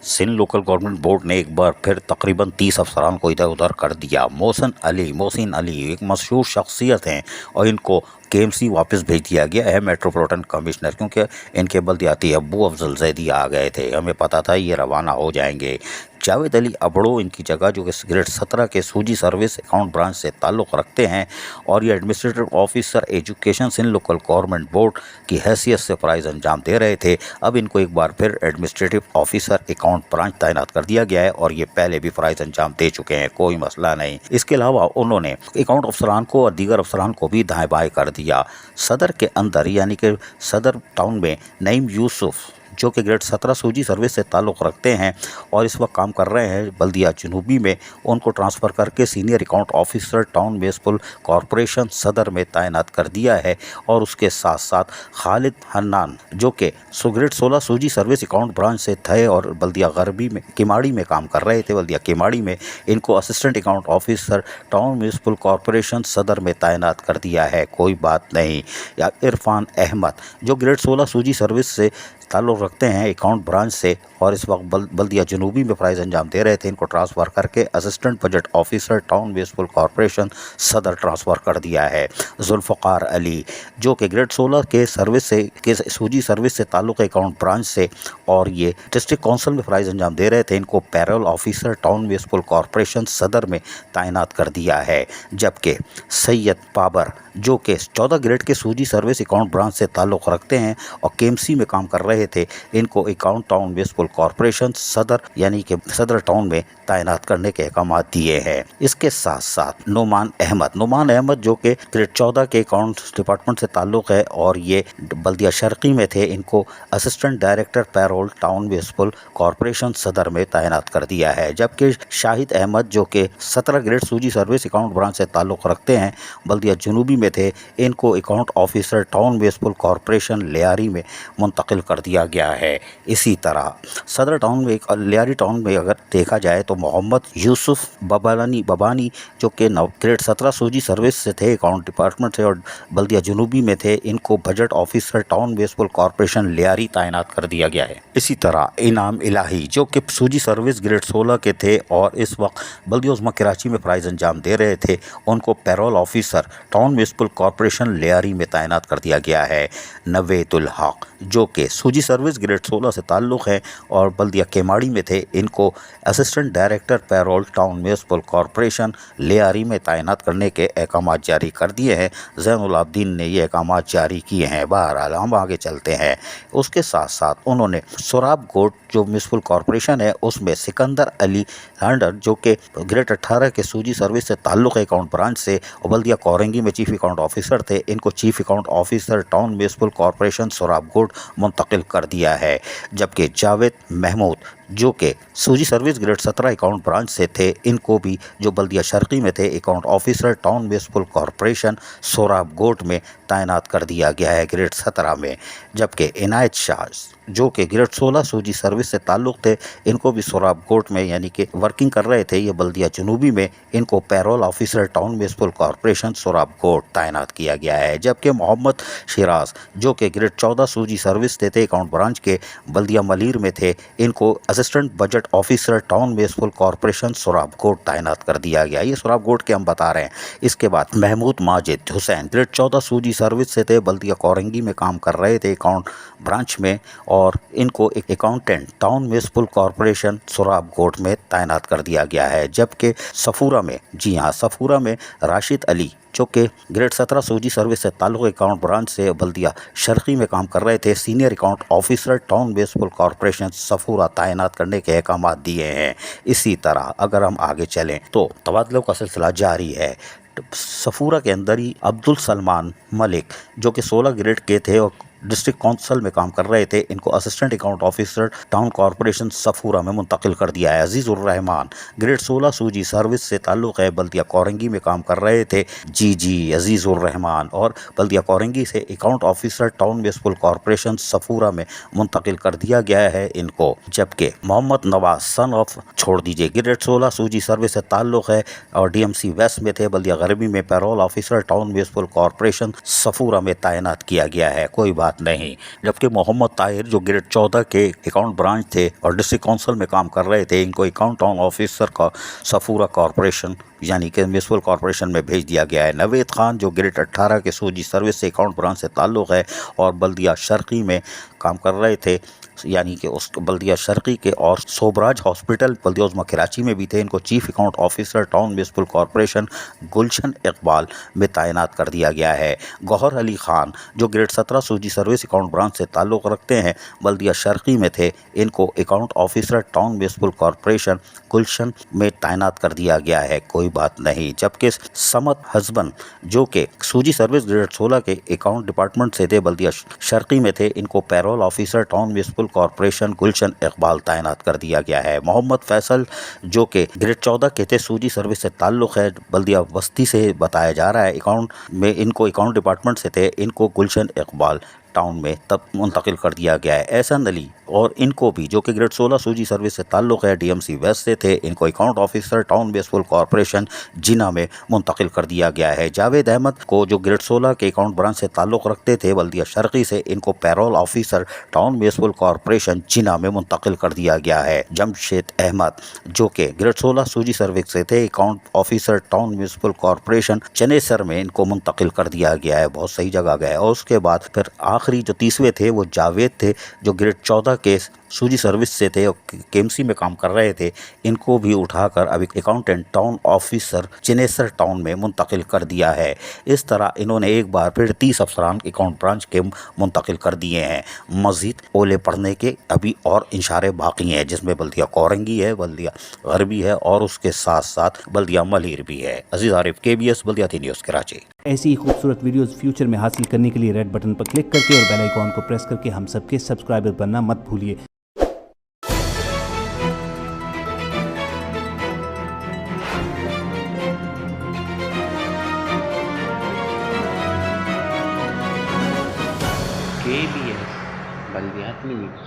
Sindh local government board ने एक बार फिर तकरीबन 30 अफसरान को इधर उधर कर दिया। मोहसिन अली एक मशहूर शख्सियत हैं और इनको केएमसी वापस भेज दिया गया है मेट्रोपॉलिटन कमिश्नर, क्योंकि इनके बल्दियाती अब्बू अफजल जैदी आ गए थे। हमें पता था ये रवाना हो जाएंगे। जावेद अली अबड़ो इनकी जगह, जो कि ग्रेड 17 के सूजी सर्विस अकाउंट ब्रांच से ताल्लुक़ रखते हैं और ये administrative officer education Sindh local government board की हैसियत से फ़राइज़ अंजाम दे रहे थे। अब इनको एक बार फिर एडमिनिस्ट्रेटिव ऑफिसर अकाउंट ब्रांच तैनात कर दिया गया है और ये पहले भी फ़राइज़ अंजाम दे चुके हैं, कोई मसला नहीं। इसके अलावा उन्होंने अकाउंट अफसरान को और दीगर अफसरान को भी दाएँ बाएँ कर दिया। सदर के अंदर यानी कि सदर टाउन में नईम यूसुफ, जो कि ग्रेड 17 सूजी सर्विस से ताल्लुक़ रखते हैं और इस वक्त काम कर रहे हैं बल्दिया जनूबी में, उनको ट्रांसफ़र करके senior account officer town municipal corporation Saddar में तैनात कर दिया है। और उसके साथ साथ खालिद हन्नान, जो कि ग्रेड 16 सूजी सर्विस अकाउंट ब्रांच से थे और बल्दिया गरबी में किमाड़ी में काम कर रहे थे, बल्दिया किमाड़ी में इनको assistant account officer town municipal corporation Saddar में तैनात कर दिया है, कोई बात नहीं। या इरफान अहमद, जो ग्रेड 16 सूजी सर्विस से ताल्लुक़ रखते हैं अकाउंट ब्रांच से और इस वक्त बल्दिया जनूबी में फ़राइज़ अंजाम दे रहे थे, इनको ट्रांसफ़र करके assistant budget officer town municipal corporation सदर ट्रांसफ़र कर दिया है। जुल्फ़कार अली, जो कि ग्रेड 16 के सूजी सर्विस से ताल्लुक़ अकाउंट ब्रांच से और ये डिस्ट्रिक्ट काउंसिल में फ़राइज़ अंजाम दे रहे थे, इनको payroll officer town municipal corporation Saddar में तैनात कर दिया है। जबकि सैयद बाबर, जो कि 14 ग्रेड के सूजी सर्विस अकाउंट ब्रांच से ताल्लुक़ रखते हैं और केएमसी में काम कर रहे थे, इनको अकाउंट टाउन म्यूनिसिपल कॉरपोरेशन सदर यानी कि सदर टाउन में तैनात करने के अहकाम दिए हैं। इसके साथ साथ नुमान अहमद, जो कि ग्रेड 14 के अकाउंट डिपार्टमेंट से ताल्लुक़ है और ये बल्दिया शर्की में थे, इनको assistant director parole town municipal corporation Saddar में तैनात कर दिया है। जबकि शाहिद अहमद, जो कि 17 ग्रेड सूजी सर्विस अकाउंट ब्रांच से ताल्लुक़ रखते हैं, बल्दिया जनूबी में थे, इनको account officer town municipal corporation Lyari में मुंतकिल कर दिया गया है। इसी तरह सदर टाउन में लियारी टाउन में अगर देखा जाए तो मोहम्मद यूसुफ बबानी, जो कि ग्रेड 17 सूजी सर्विस से थे अकाउंट डिपार्टमेंट से और बल्दिया जनूबी में थे, इनको budget officer town municipal corporation Lyari तैनात कर दिया गया है। इसी तरह इनाम इलाही, जो कि सूजी सर्विस ग्रेड 16 के थे और इस वक्त बल्दिया उज़्मा कराची में फ़राइज़ अंजाम दे रहे थे, उनको parole officer town municipal corporation Lyari में तैनात कर दिया गया है। नवेदुल हक, जो कि सूजी सर्विस ग्रेड 16 से ताल्लुक़ है और बल्दिया केमाड़ी में थे, इनको assistant director parole town municipal corporation Lyari में तैनात करने के अहकाम जारी कर दिए हैं। ज़ैनुल आबिदीन ने ये अहकाम जारी किए हैं। बहरहाल हम आगे चलते हैं। उसके साथ साथ उन्होंने सोराब गोट, जो म्यूनिसिपल कॉरपोरेशन है, उसमें सिकंदर अली हैंडर, जो कि ग्रेड 18 के सूजी सर्विस से ताल्लुक़ अकाउंट ब्रांच से और बल्दिया कोरंगी में चीफ अकाउंट ऑफिसर थे, इनको chief account officer town municipal corporation Sohrab Goth मुंतकिल कर दिया है। जबकि जावेद महमूद, जो कि सूजी सर्विस ग्रेड 17 अकाउंट ब्रांच से थे, इनको भी जो बल्दिया शर्की में थे account officer town municipal corporation Sohrab Goth में तैनात कर दिया गया है ग्रेड 17 में। जबकि इनायत शाह, जो कि ग्रेड 16 सूजी सर्विस से ताल्लुक़ थे, इनको भी सोराब गोट में यानी कि वर्किंग कर रहे थे ये बल्दिया जनूबी में, इनको payroll officer town municipal corporation Sohrab Goth तैनात किया गया है। जबकि मोहम्मद शिराज, जो कि ग्रेड 14 सूजी सर्विस थे अकाउंट ब्रांच के, बल्दिया मलीर में थे, इनको assistant budget officer town municipal corporation Sohrab Goth तैनात कर दिया गया। ये सोराब गोट के हम बता रहे हैं। इसके बाद महमूद माजिद हुसैन, ग्रेड 14 सूजी सर्विस से थे, बल्दिया कोरंगी में काम कर रहे थे अकाउंट ब्रांच में और इनको एक accountant town municipal corporation Sohrab Goth में तैनात कर दिया गया है। जबकि सफूरा में राशिद अली, जो कि ग्रेड 17 सूजी सर्विस से ताल्लुक़ अकाउंट ब्रांच से बल्दिया शर्की में काम कर रहे थे, senior account officer town municipal corporation Safura तैनात करने के अहकाम दिए हैं। इसी तरह अगर हम आगे चलें तो तबादलों का सिलसिला जारी है। सफूरा के अंदर ही अब्दुल सलमान मलिक, जो कि 16 ग्रेड के थे और डिस्ट्रिक्ट काउंसिल में काम कर रहे थे, इनको assistant account officer town corporation Safoora में मुंतकिल कर दिया है। अजीज़ुर रहमान, ग्रेड 16 सूजी सर्विस से ताल्लुक़ है, बल्दिया कोरंगी में काम कर रहे थे, अजीज़ुर रहमान, और बल्दिया कोरंगी से account officer town municipal corporation Safoora में मुंतकिल कर दिया गया है इनको। जबकि Mohammad Nawaz son of grade 16 सूजी सर्विस से ताल्लुक़ है और DMC वेस्ट में थे, बल्दिया गरबी में parole officer town municipal corporation Safoora में तैनात किया गया है। कोई बात बात नहीं। जबकि मोहम्मद ताहिर जो ग्रेड 14 के अकाउंट ब्रांच थे और डिस्ट्रिक्ट काउंसिल में काम कर रहे थे, इनको अकाउंट टाउन ऑफिसर का सफूरा कॉरपोरेशन यानी कि म्यूनसिपल कॉरपोरेशन में भेज दिया गया है। नवेद खान जो ग्रेड 18 के सूजी सर्विस से अकाउंट ब्रांच से ताल्लुक़ है और बल्दिया शर्की में काम कर रहे थे, यानी कि उस बल्दिया शर्की के, और सोबराज हॉस्पिटल बल्दिया उज़्मा कराची में भी थे। इनको chief account officer town municipal corporation Gulshan Iqbal में तैनात कर दिया गया है। गौहर अली खान जो ग्रेड 17 सूजी सर्विस अकाउंट ब्रांच से ताल्लुक़ रखते हैं, बल्दिया शर्की में थे, इनको account officer town municipal corporation Gulshan में तैनात कर दिया गया है। कोई बात नहीं। जबकि समत हसबन जो कि सूजी सर्विस ग्रेड 16 के अकाउंट डिपार्टमेंट से थे, बल्दिया शर्की में थे, इनको payroll officer town municipal corporation Gulshan Iqbal तैनात कर दिया गया है। मोहम्मद फैसल जो कि ग्रेड 14 के थे, सूजी सर्विस से ताल्लुक़ है, बल्दिया बस्ती से बताया जा रहा है, अकाउंट में इनको अकाउंट डिपार्टमेंट से थे, इनको गुलशन इकबाल टाउन में तब मुंतकिल कर दिया गया है। एहसन अली और इनको भी जो कि ग्रेड 16 सूजी सर्विस से ताल्लुक़ है, डीएमसी वेस्ट से थे, इनको account officer town municipal corporation Jinnah में मुंतकिल कर दिया गया है। जावेद अहमद को जो ग्रेड 16 के अकाउंट ब्रांच से ताल्लुक़ रखते थे, बल्दिया शर्की से, इनको payroll officer town municipal corporation Jinnah में मुंतकिल कर दिया गया है। जमशेद अहमद जो कि ग्रेड 16 सूजी सर्विस से थे, account officer town municipal corporation Chanesar में इनको मुंतकिल कर दिया गया है। बहुत सही जगह गए। और उसके बाद फिर आखिरी जो तीसरे थे वो जावेद थे जो ग्रेड 14 के सूजी सर्विस से थे और केएमसी में काम कर रहे थे, इनको भी उठाकर अभी accountant town officer Chanesar town में मुंतकिल कर दिया है। इस तरह इन्होंने एक बार फिर 30 अफसरान अकाउंट ब्रांच के मुंतकिल कर दिए हैं। मज़ीद ओले पढ़ने के अभी और इशारे बाकी हैं, जिसमें बल्दिया कोरंगी है, बल्दिया गरबी है और उसके साथ साथ बल्दिया मलीर भी है। अजीज़ आरिफ, KBS बल्दिया न्यूज़ कराची। ऐसी ही खूबसूरत वीडियोस फ्यूचर में हासिल करने के लिए रेड बटन पर क्लिक करके और बेल आइकॉन को प्रेस करके हम सबके सब्सक्राइबर बनना मत भूलिए। KBS बल्दियात न्यूज़।